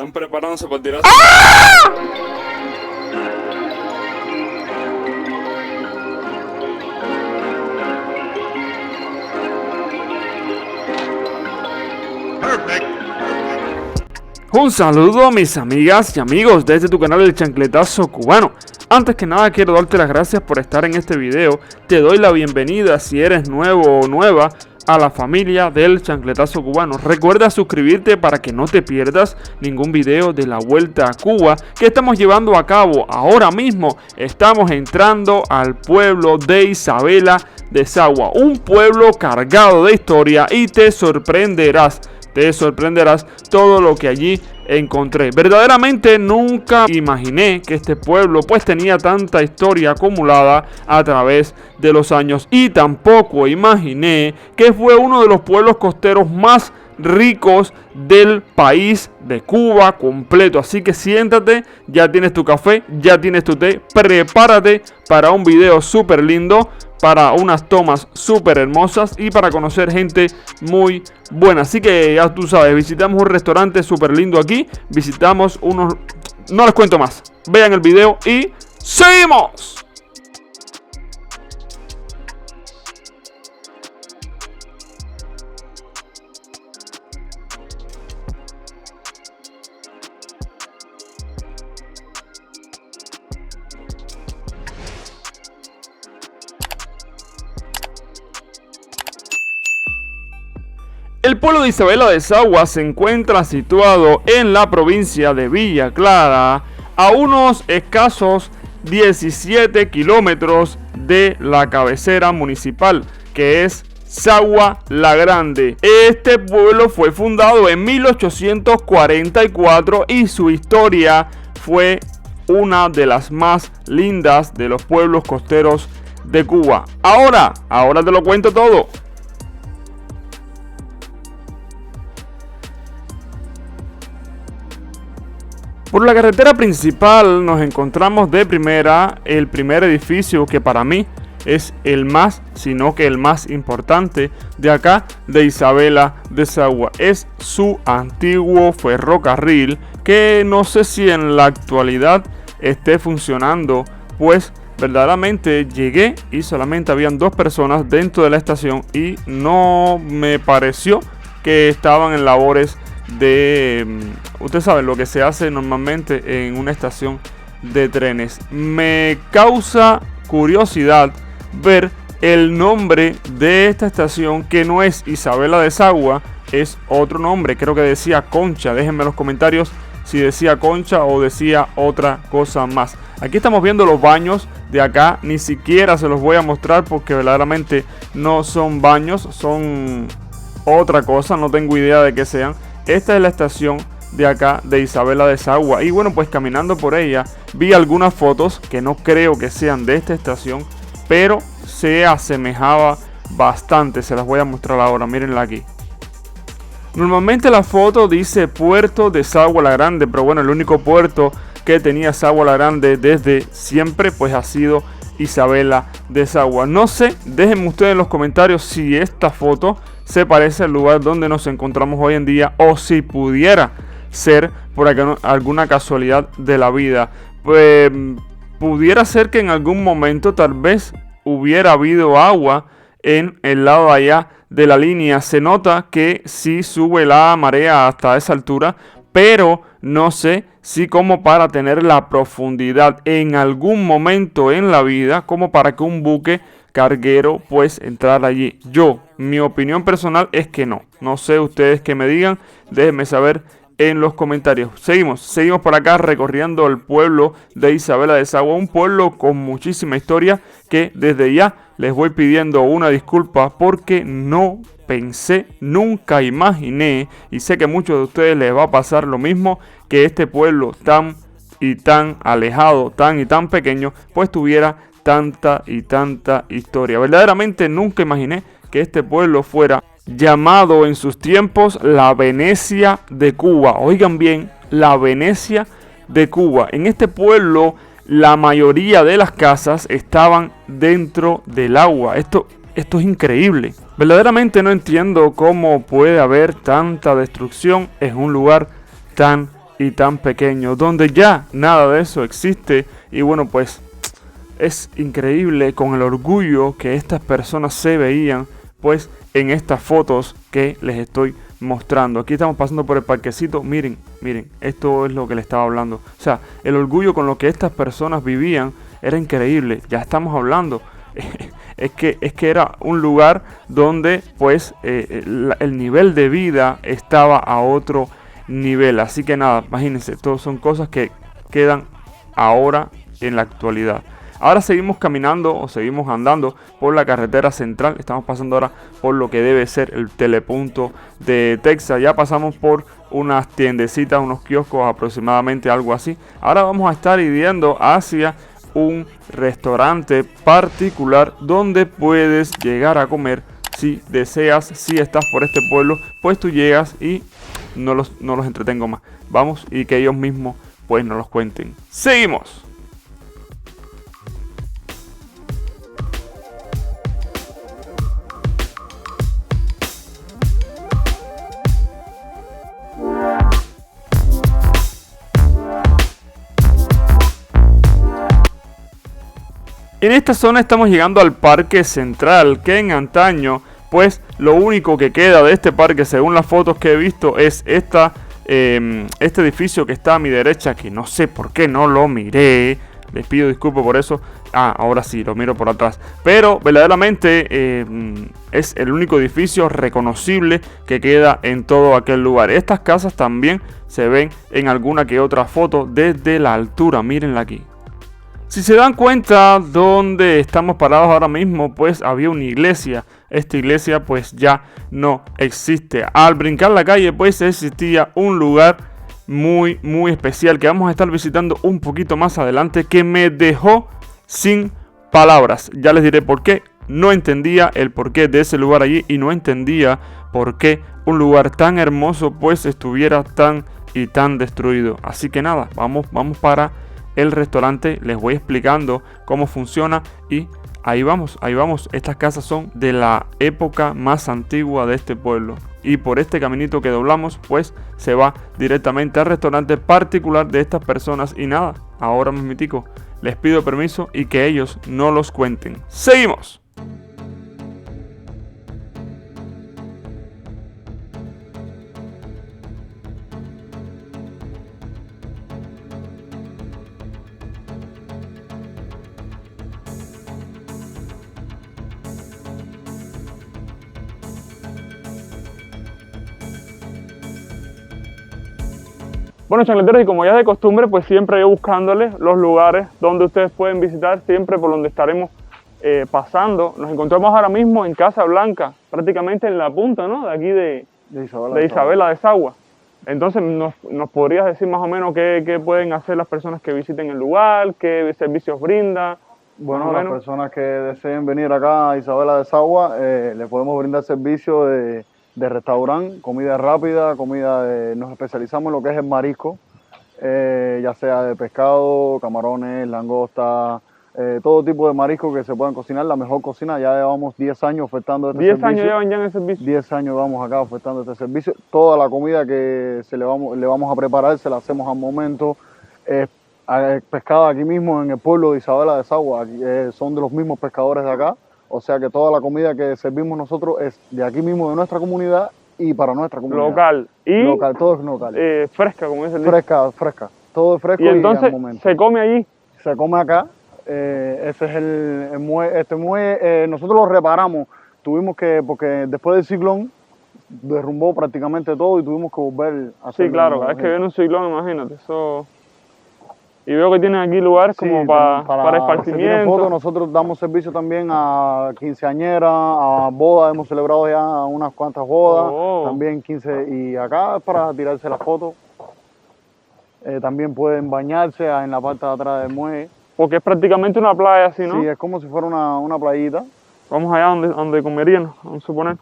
Están preparándose para tirar. Un saludo a mis amigas y amigos desde tu canal El Chancletazo Cubano. Antes que nada quiero darte las gracias por estar en este video. Te doy la bienvenida si eres nuevo o nueva a la familia del Chancletazo Cubano. Recuerda suscribirte para que no te pierdas ningún video de la vuelta a Cuba que estamos llevando a cabo. Ahora mismo estamos entrando al pueblo de Isabela de Sagua, un pueblo cargado de historia, y te sorprenderás todo lo que allí encontré. Verdaderamente nunca imaginé que este pueblo pues tenía tanta historia acumulada a través de los años, y tampoco imaginé que fue uno de los pueblos costeros más ricos del país de Cuba completo. Así que siéntate, ya tienes tu café, ya tienes tu té, prepárate para un video súper lindo, para unas tomas súper hermosas y para conocer gente muy buena. Así que ya tú sabes, visitamos un restaurante súper lindo aquí, visitamos unos... No les cuento más, vean el video y ¡seguimos! El pueblo de Isabela de Sagua se encuentra situado en la provincia de Villa Clara, a unos escasos 17 kilómetros de la cabecera municipal, que es Sagua la Grande. Este pueblo fue fundado en 1844 y su historia fue una de las más lindas de los pueblos costeros de Cuba. Ahora te lo cuento todo. Por la carretera principal nos encontramos de primera el primer edificio, que para mí es el más, sino que el más importante de acá de Isabela de Sagua. Es su antiguo ferrocarril, que no sé si en la actualidad esté funcionando, pues verdaderamente llegué y solamente habían 2 personas dentro de la estación y no me pareció que estaban en labores de, usted sabe, lo que se hace normalmente en una estación de trenes. Me causa curiosidad ver el nombre de esta estación, que no es Isabela de Sagua, es otro nombre, creo que decía Concha. Déjenme en los comentarios si decía Concha o decía otra cosa más. Aquí estamos viendo los baños de acá, ni siquiera se los voy a mostrar porque verdaderamente no son baños, son otra cosa, no tengo idea de qué sean. Esta es la estación de acá de Isabela de Sagua, y bueno, pues caminando por ella vi algunas fotos que no creo que sean de esta estación, pero se asemejaba bastante. Se las voy a mostrar ahora, mírenla aquí. Normalmente la foto dice puerto de Sagua la Grande, pero bueno, el único puerto que tenía Sagua la Grande desde siempre pues ha sido Isabela de Sagua. No sé, déjenme ustedes en los comentarios si esta foto se parece al lugar donde nos encontramos hoy en día, o si pudiera ser por alguna casualidad de la vida. Pues pudiera ser que en algún momento tal vez hubiera habido agua en el lado de allá de la línea. Se nota que sí sube la marea hasta esa altura, pero no sé si como para tener la profundidad en algún momento en la vida como para que un buque carguero pues entrar allí. Mi opinión personal es que no. No sé ustedes que me digan, déjenme saber en los comentarios. Seguimos por acá recorriendo el pueblo de Isabela de Sagua, un pueblo con muchísima historia, que desde ya les voy pidiendo una disculpa porque no pensé, nunca imaginé, y sé que a muchos de ustedes les va a pasar lo mismo, que este pueblo tan alejado, tan pequeño, pues tuviera tanta historia. Verdaderamente nunca imaginé que este pueblo fuera llamado en sus tiempos la Venecia de Cuba. Oigan bien, la Venecia de Cuba. En este pueblo la mayoría de las casas estaban dentro del agua. Esto es increíble. Verdaderamente no entiendo cómo puede haber tanta destrucción en un lugar tan y tan pequeño, donde ya nada de eso existe. Y bueno, pues es increíble con el orgullo que estas personas se veían pues en estas fotos que les estoy mostrando. Aquí estamos pasando por el parquecito. Miren, esto es lo que les estaba hablando. O sea, el orgullo con lo que estas personas vivían era increíble. Ya estamos hablando. Es que era un lugar donde pues el nivel de vida estaba a otro nivel. Así que nada, imagínense, todas son cosas que quedan ahora en la actualidad. Ahora seguimos caminando o seguimos andando por la carretera central. Estamos pasando ahora por lo que debe ser el telepunto de Texas. Ya pasamos por unas tiendecitas, unos kioscos aproximadamente, algo así. Ahora vamos a estar yendo hacia un restaurante particular donde puedes llegar a comer si deseas. Si estás por este pueblo, pues tú llegas y no los entretengo más. Vamos y que ellos mismos pues nos los cuenten. Seguimos. En esta zona estamos llegando al Parque Central, que en antaño, pues lo único que queda de este parque, según las fotos que he visto, es este edificio que está a mi derecha, que no sé por qué no lo miré. Les pido disculpas por eso. Ahora sí, lo miro por atrás. Pero verdaderamente es el único edificio reconocible que queda en todo aquel lugar. Estas casas también se ven en alguna que otra foto desde la altura. Mírenla aquí. Si se dan cuenta donde estamos parados ahora mismo, pues había una iglesia. Esta iglesia pues ya no existe. Al brincar la calle pues existía un lugar muy especial que vamos a estar visitando un poquito más adelante, que me dejó sin palabras. Ya les diré por qué. No entendía el porqué de ese lugar allí y no entendía por qué un lugar tan hermoso pues estuviera tan destruido. Así que nada, vamos para el restaurante, les voy explicando cómo funciona y ahí vamos. Estas casas son de la época más antigua de este pueblo y por este caminito que doblamos pues se va directamente al restaurante particular de estas personas. Y nada, ahora mismitico les pido permiso y que ellos no los cuenten. Seguimos. Bueno, chancleteros, y como ya es de costumbre, pues siempre yo buscándoles los lugares donde ustedes pueden visitar, siempre por donde estaremos pasando. Nos encontramos ahora mismo en Casa Blanca, prácticamente en la punta, ¿no? De aquí de Isabela de Sagua. Entonces, ¿nos podrías decir más o menos qué pueden hacer las personas que visiten el lugar, qué servicios brinda? Bueno, las personas que deseen venir acá a Isabela de Sagua, les podemos brindar servicio de restaurante, comida rápida, nos especializamos en lo que es el marisco, ya sea de pescado, camarones, langosta, todo tipo de marisco que se puedan cocinar, la mejor cocina. Ya llevamos 10 años ofertando este servicio. 10 años llevan ya en el servicio. 10 años vamos acá ofertando este servicio. Toda la comida que le vamos a preparar se la hacemos al momento. Pescada aquí mismo en el pueblo de Isabela de Sagua, son de los mismos pescadores de acá. O sea que toda la comida que servimos nosotros es de aquí mismo, de nuestra comunidad y para nuestra comunidad. Local. Local, todo es local. Fresca, como dice el Fresca. Todo es fresco y entonces al momento. ¿se come allí? Se come acá. Ese es el muelle. Este muelle nosotros lo reparamos. Porque después del ciclón derrumbó prácticamente todo y tuvimos que volver a hacerlo. Sí, claro, cada vez que viene un ciclón, imagínate, eso. Y veo que tienen aquí lugares como para esparcimiento. Nosotros damos servicio también a quinceañeras, a bodas. Hemos celebrado ya unas cuantas bodas, también 15. Y acá es para tirarse las fotos. También pueden bañarse en la parte de atrás del muelle. Porque es prácticamente una playa así, ¿no? Sí, es como si fuera una playita. Vamos allá donde comerían, vamos a suponer.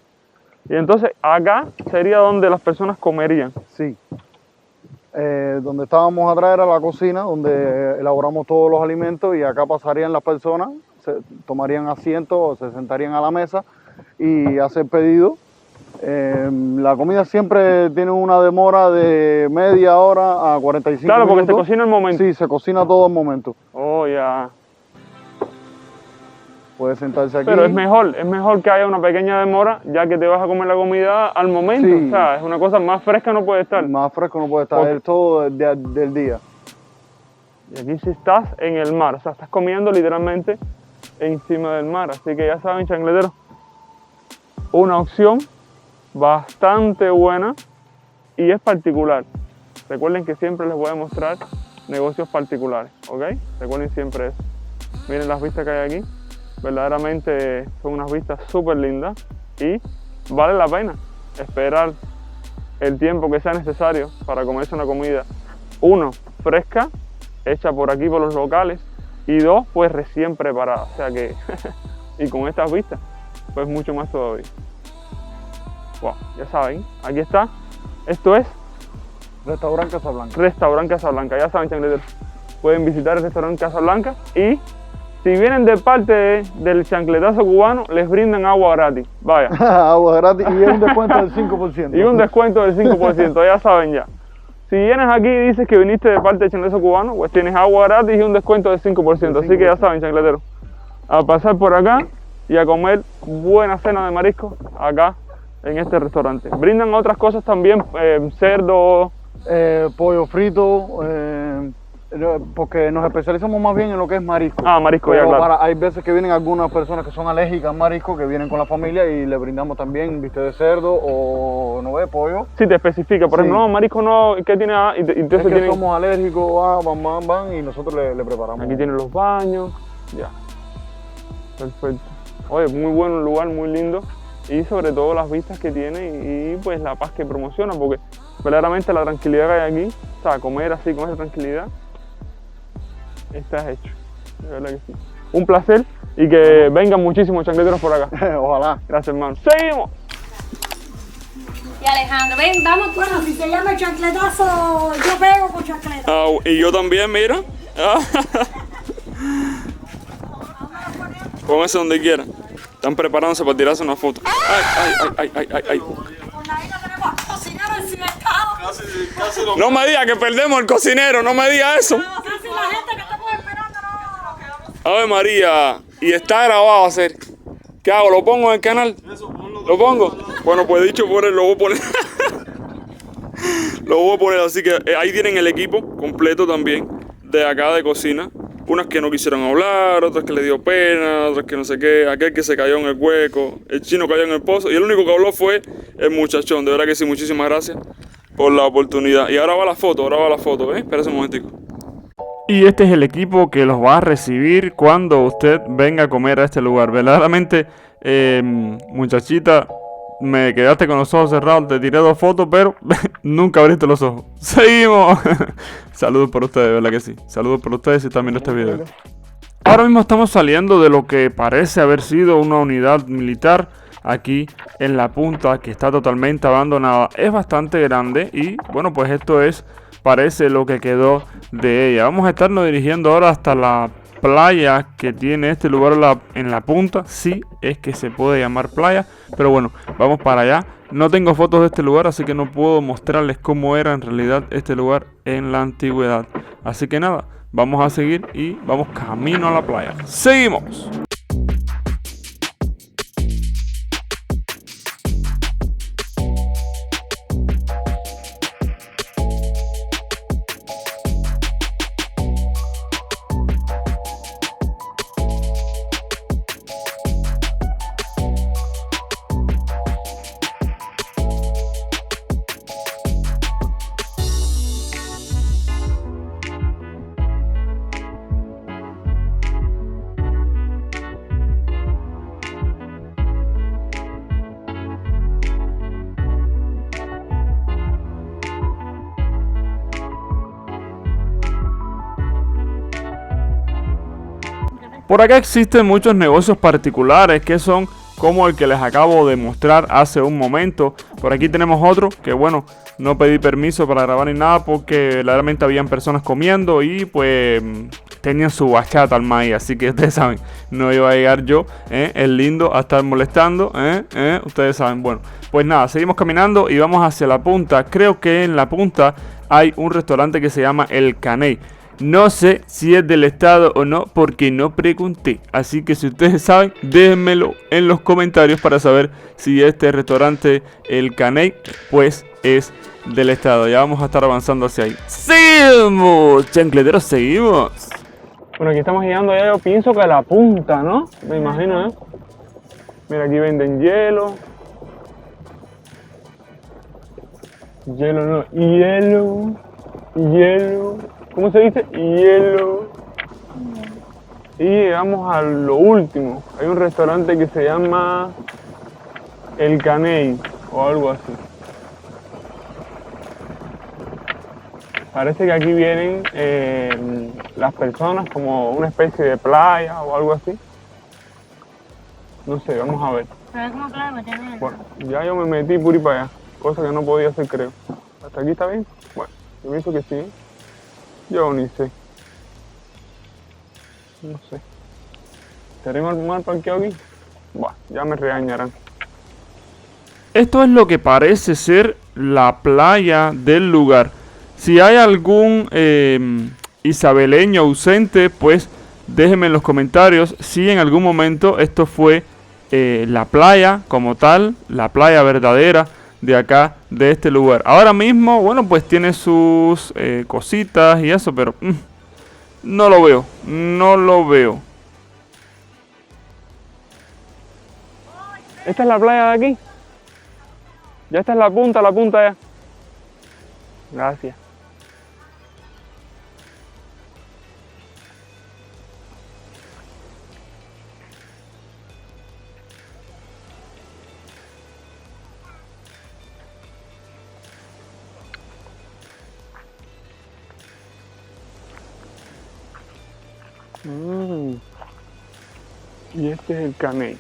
Y entonces acá sería donde las personas comerían. Sí. Donde estábamos atrás era la cocina, donde elaboramos todos los alimentos, y acá pasarían las personas, se tomarían asiento o se sentarían a la mesa y hacer pedido La comida siempre tiene una demora de media hora a 45 Claro, porque minutos. se cocina al momento. Sí, se cocina todo al momento. Oh, ya. Puede sentarse aquí. Pero es mejor que haya una pequeña demora, ya que te vas a comer la comida al momento. Sí. O sea, es una cosa más fresca, no puede estar. Más fresco no puede estar, Porque- es todo del día. Y aquí sí estás en el mar, o sea, estás comiendo literalmente encima del mar. Así que ya saben, chancleteros, una opción bastante buena y es particular. Recuerden que siempre les voy a mostrar negocios particulares, ¿ok? Recuerden siempre eso. Miren las vistas que hay aquí. Verdaderamente son unas vistas súper lindas y vale la pena esperar el tiempo que sea necesario para comerse una comida, uno, fresca, hecha por aquí por los locales, y dos, pues recién preparada, o sea que y con estas vistas pues mucho más todavía. Wow, ya saben, aquí está, esto es Restaurante Casablanca. Restaurante Casablanca. Ya saben, chancleteros, pueden visitar el restaurante Casablanca y si vienen de parte del chancletazo cubano, les brindan agua gratis. Vaya. Agua gratis y un descuento del 5%. Y un descuento del 5%, ya saben ya. Si vienes aquí y dices que viniste de parte del chancletazo cubano, pues tienes agua gratis y un descuento del 5%. Así que ya saben, chancleteros, a pasar por acá y a comer buena cena de marisco acá en este restaurante. Brindan otras cosas también, cerdo. Pollo frito, porque nos especializamos más bien en lo que es marisco. Ah, marisco, ya, Pero claro. hay veces que vienen algunas personas que son alérgicas al marisco, que vienen con la familia y le brindamos también bistec de cerdo o no ve pollo. Sí, te especifica. Por Sí. ejemplo, no, marisco no, ¿qué tiene? Ah, y Es entonces que tienen, somos alérgicos, van y nosotros le preparamos. aquí tienen los baños, ya. Perfecto. Oye, muy buen lugar, muy lindo. Y sobre todo las vistas que tiene y pues la paz que promociona, porque verdaderamente la tranquilidad que hay aquí, o sea, comer así con esa tranquilidad, estás hecho. De verdad que sí. Un placer y que vengan muchísimos chancleteros por acá. Ojalá. Gracias, hermano. ¡Seguimos! Y Alejandro, ven, vamos. Bueno, si se llama chancletazo, yo pego con chancleta. Y yo también, mira. Pónganse donde quieran. Están preparándose para tirarse una foto. Ay. Con la hija tenemos cocinero encinestado. No me diga que perdemos el cocinero, no me diga eso. Casi la gente que estamos esperando no. Ave María, y está grabado a hacer. ¿Qué hago? ¿Lo pongo en el canal? ¿Lo pongo? Bueno, pues dicho por él, lo voy a poner. Lo voy a poner, así que ahí tienen el equipo completo también de acá de cocina. Unas que no quisieron hablar, otras que le dio pena, otras que no sé qué, aquel que se cayó en el hueco, el chino cayó en el pozo y el único que habló fue el muchachón. De verdad que sí, muchísimas gracias por la oportunidad. Y ahora va la foto, ¿eh? Espera un momentico. Y este es el equipo que los va a recibir cuando usted venga a comer a este lugar. Verdaderamente, muchachita, me quedaste con los ojos cerrados, te tiré 2 fotos, pero nunca abriste los ojos. ¡Seguimos! Saludos por ustedes, ¿verdad que sí? Saludos por ustedes si están viendo este video. Ahora mismo estamos saliendo de lo que parece haber sido una unidad militar aquí en la punta, que está totalmente abandonada. Es bastante grande y, bueno, pues esto parece lo que quedó de ella. Vamos a estarnos dirigiendo ahora hasta la playa que tiene este lugar en la punta. Sí, es que se puede llamar playa, pero bueno, vamos para allá. No tengo fotos de este lugar, así que no puedo mostrarles cómo era en realidad este lugar en la antigüedad. Así que nada, vamos a seguir y vamos camino a la playa. ¡Seguimos! Por acá existen muchos negocios particulares que son como el que les acabo de mostrar hace un momento. Por aquí tenemos otro que, bueno, No pedí permiso para grabar ni nada porque verdaderamente habían personas comiendo y pues tenían su bachata al maíz. Así que ustedes saben, no iba a llegar yo, el lindo, a estar molestando, ustedes saben. Bueno, pues nada, seguimos caminando y vamos hacia la punta. Creo que en la punta hay un restaurante que se llama El Caney. No sé si es del estado o no porque no pregunté. Así que si ustedes saben, déjenmelo en los comentarios para saber si este restaurante El Caney pues es del estado. Ya vamos a estar avanzando hacia ahí. ¡Seguimos! Chancleteros, seguimos. Bueno, aquí estamos llegando ya, yo pienso que a la punta, ¿no? Me imagino, ¿eh? Mira, aquí venden hielo. Hielo no, hielo. ¿Cómo se dice? Hielo. Y llegamos a lo último. Hay un restaurante que se llama El Caney o algo así. Parece que aquí vienen las personas como una especie de playa o algo así. No sé, vamos a ver. Bueno, ya yo me metí por ir para allá, cosa que no podía hacer, creo. ¿Hasta aquí está bien? Bueno, yo pienso que sí. Yo ni sé. No sé. ¿Estaré mal parqueado aquí? Bueno, ya me regañarán. Esto es lo que parece ser la playa del lugar. Si hay algún isabeleño ausente, pues déjenme en los comentarios si en algún momento esto fue la playa como tal, la playa verdadera de acá, de este lugar. Ahora mismo, bueno, pues tiene sus cositas y eso, pero no lo veo, no lo veo. ¿Esta es la playa de aquí? Ya esta es la punta ya. Gracias. Y este es el Caney.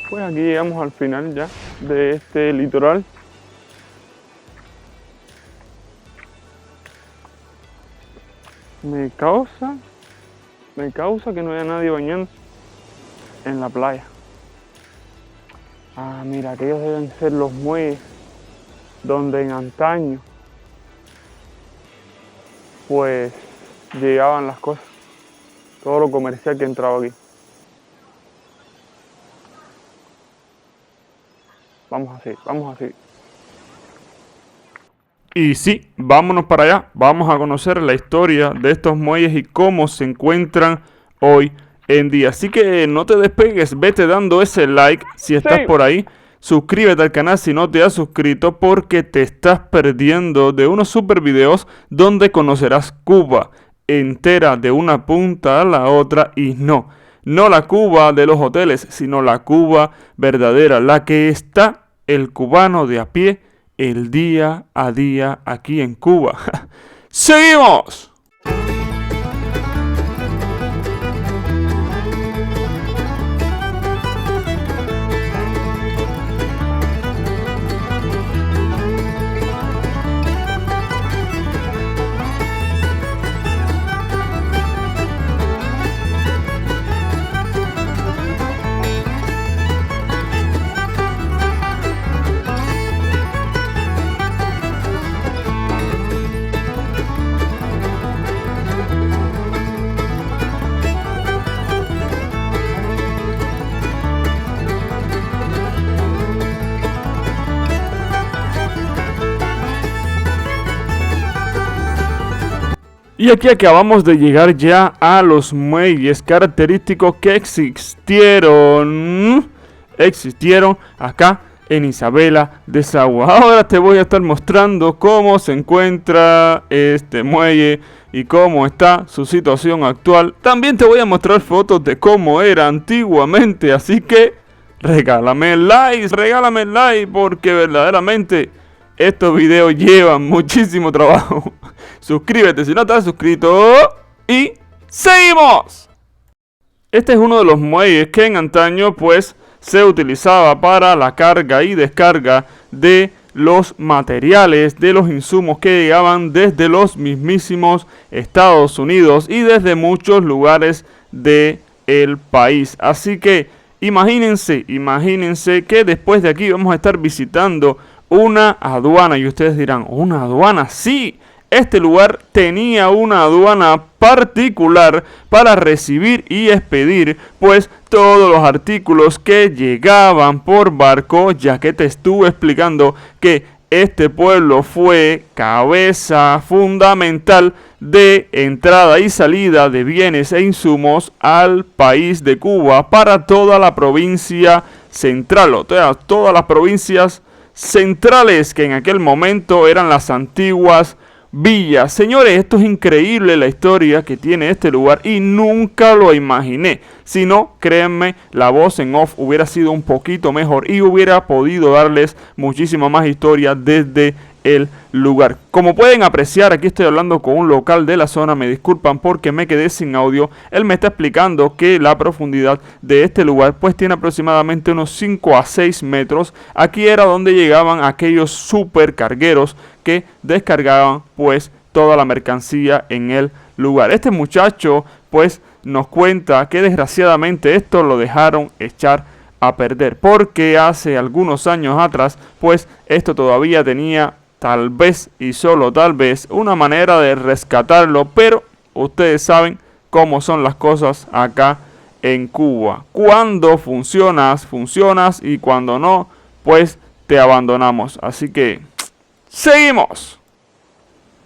Pues aquí llegamos al final ya de este litoral. Me causa que no haya nadie bañando en la playa. Ah, mira, aquellos deben ser los muelles donde en antaño pues llegaban las cosas, todo lo comercial que entraba aquí. Vamos así. Y sí, vámonos para allá, vamos a conocer la historia de estos muelles y cómo se encuentran hoy en día. Así que no te despegues, vete dando ese like si estás por ahí. Suscríbete al canal si no te has suscrito porque te estás perdiendo de unos super videos donde conocerás Cuba entera de una punta a la otra y no la Cuba de los hoteles, sino la Cuba verdadera, la que está el cubano de a pie el día a día aquí en Cuba. ¡Seguimos! Y aquí acabamos de llegar ya a los muelles característicos que existieron acá en Isabela de Sagua. Ahora te voy a estar mostrando cómo se encuentra este muelle y cómo está su situación actual. También te voy a mostrar fotos de cómo era antiguamente, así que regálame el like porque verdaderamente estos videos llevan muchísimo trabajo. Suscríbete si no te has suscrito y ¡seguimos! Este es uno de los muelles que en antaño pues se utilizaba para la carga y descarga de los materiales, de los insumos que llegaban desde los mismísimos Estados Unidos y desde muchos lugares del país. Así que imagínense que después de aquí vamos a estar visitando una aduana. Y ustedes dirán, ¿una aduana? Sí, este lugar tenía una aduana particular para recibir y expedir pues todos los artículos que llegaban por barco, ya que te estuve explicando que este pueblo fue cabeza fundamental de entrada y salida de bienes e insumos al país de Cuba para toda la provincia central, o sea, todas las provincias centrales que en aquel momento eran las antiguas villas. Señores, esto es increíble la historia que tiene este lugar y nunca lo imaginé. Si no, créanme, la voz en off hubiera sido un poquito mejor y hubiera podido darles muchísima más historia desde el lugar. Como pueden apreciar, aquí estoy hablando con un local de la zona. Me disculpan porque me quedé sin audio. Él me está explicando que la profundidad de este lugar pues tiene aproximadamente unos 5 a 6 metros. Aquí era donde llegaban aquellos supercargueros que descargaban pues toda la mercancía en el lugar. Este muchacho pues nos cuenta que desgraciadamente esto lo dejaron echar a perder, porque hace algunos años atrás pues esto todavía tenía tal vez y solo tal vez una manera de rescatarlo, pero ustedes saben cómo son las cosas acá en Cuba. Cuando funcionas, funcionas, y cuando no, pues te abandonamos. Así que seguimos.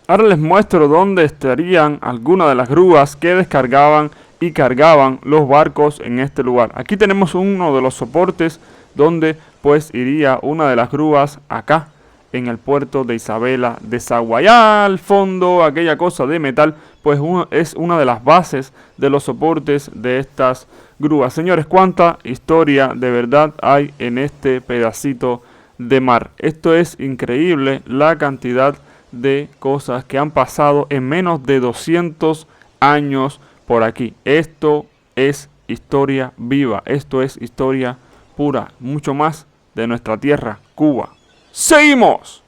Ahora les muestro dónde estarían algunas de las grúas que descargaban y cargaban los barcos en este lugar. Aquí tenemos uno de los soportes donde pues iría una de las grúas acá en el puerto de Isabela de Sagua. Allá al fondo, aquella cosa de metal, pues es una de las bases de los soportes de estas grúas. Señores, cuánta historia de verdad hay en este pedacito de mar. Esto es increíble, la cantidad de cosas que han pasado en menos de 200 años por aquí. Esto es historia viva, esto es historia pura, mucho más de nuestra tierra, Cuba. ¡Seguimos!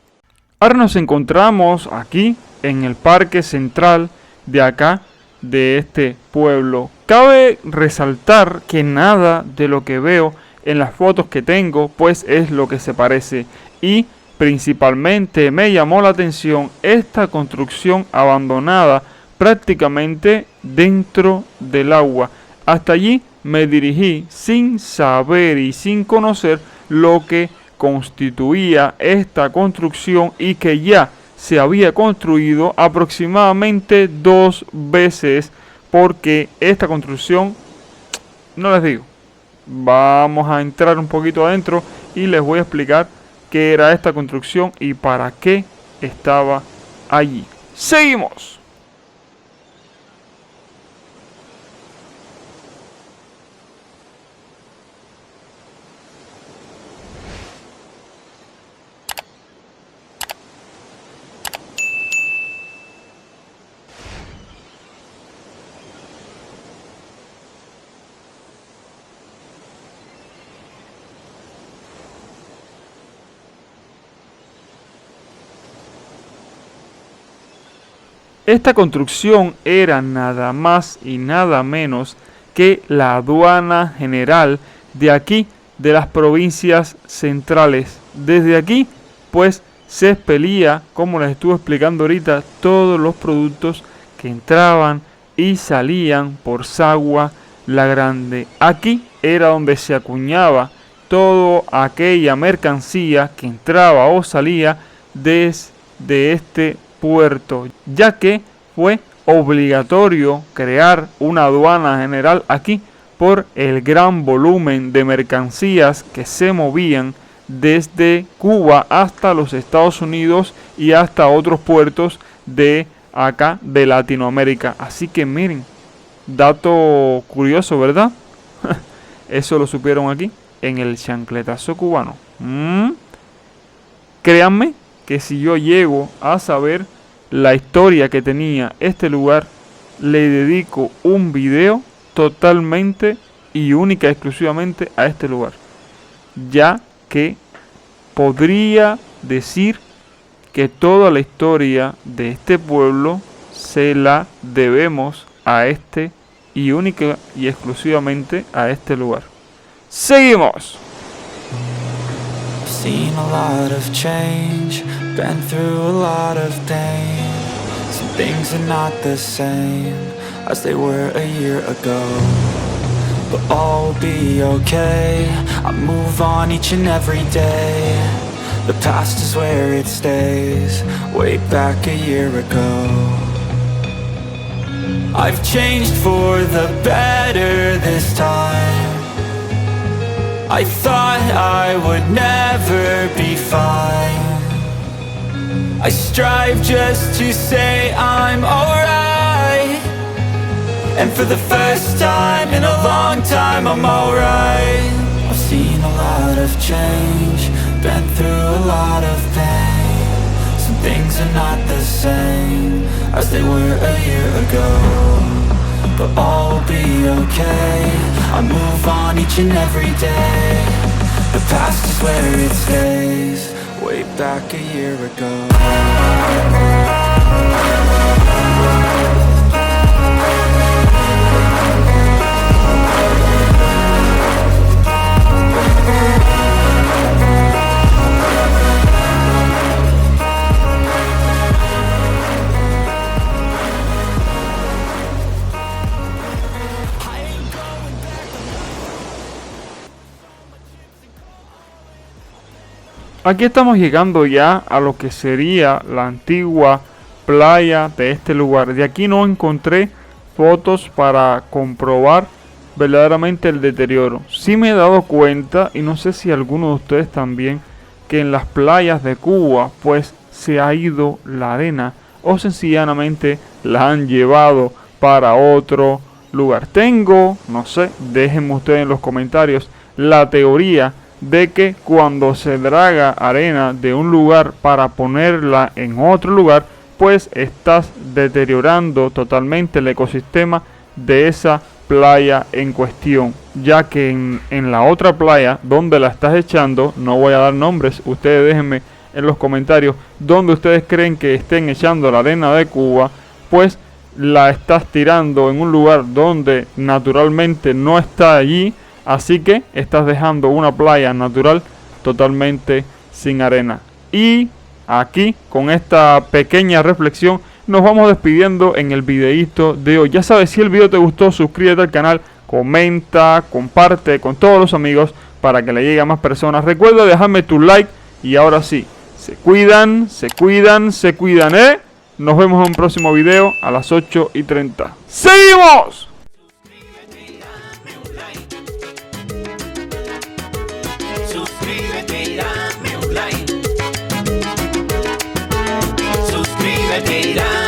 Ahora nos encontramos aquí en el parque central de acá, de este pueblo. Cabe resaltar que nada de lo que veo en las fotos que tengo pues es lo que se parece, y principalmente me llamó la atención esta construcción abandonada prácticamente dentro del agua. Hasta allí me dirigí sin saber y sin conocer lo que constituía esta construcción, y que ya se había construido aproximadamente 2 veces, porque esta construcción, no les digo, vamos a entrar un poquito adentro y les voy a explicar qué era esta construcción y para qué estaba allí. ¡Seguimos! Esta construcción era nada más y nada menos que la aduana general de aquí, de las provincias centrales. Desde aquí, pues, se expelía, como les estuve explicando ahorita, todos los productos que entraban y salían por Sagua la Grande. Aquí era donde se acuñaba toda aquella mercancía que entraba o salía desde este puerto, ya que fue obligatorio crear una aduana general aquí por el gran volumen de mercancías que se movían desde Cuba hasta los Estados Unidos y hasta otros puertos de acá de Latinoamérica. Así que miren, dato curioso, ¿verdad? Eso lo supieron aquí en el chancletazo cubano. Créanme que si yo llego a saber la historia que tenía este lugar, le dedico un video totalmente y única y exclusivamente a este lugar, ya que podría decir que toda la historia de este pueblo se la debemos a este y única y exclusivamente a este lugar. ¡Seguimos! Seen a lot of change, been through a lot of pain. Some things are not the same as they were a year ago, but all will be okay. I move on each and every day. The past is where it stays, way back a year ago. I've changed for the better this time. I thought I would never be fine. I strive just to say I'm alright, and for the first time in a long time I'm alright. I've seen a lot of change, been through a lot of pain. Some things are not the same as they were a year ago, but all will be okay. I move on each and every day. The past is where it stays, way back a year ago. Aquí estamos llegando ya a lo que sería la antigua playa de este lugar. De aquí no encontré fotos para comprobar verdaderamente el deterioro. Sí me he dado cuenta, y no sé si alguno de ustedes también, que en las playas de Cuba pues se ha ido la arena o sencillamente la han llevado para otro lugar. Tengo, no sé, déjenme ustedes en los comentarios la teoría de que cuando se draga arena de un lugar para ponerla en otro lugar, pues estás deteriorando totalmente el ecosistema de esa playa en cuestión, ya que en la otra playa donde la estás echando, no voy a dar nombres, ustedes déjenme en los comentarios donde ustedes creen que estén echando la arena de Cuba, pues la estás tirando en un lugar donde naturalmente no está allí. Así que estás dejando una playa natural totalmente sin arena. Y aquí, con esta pequeña reflexión, nos vamos despidiendo en el videíto de hoy. Ya sabes, si el video te gustó, suscríbete al canal, comenta, comparte con todos los amigos para que le llegue a más personas. Recuerda dejarme tu like y ahora sí, se cuidan, ¿eh? Nos vemos en un próximo video a las 8:30. ¡Seguimos! Suscríbete y dame un like. Suscríbete y dame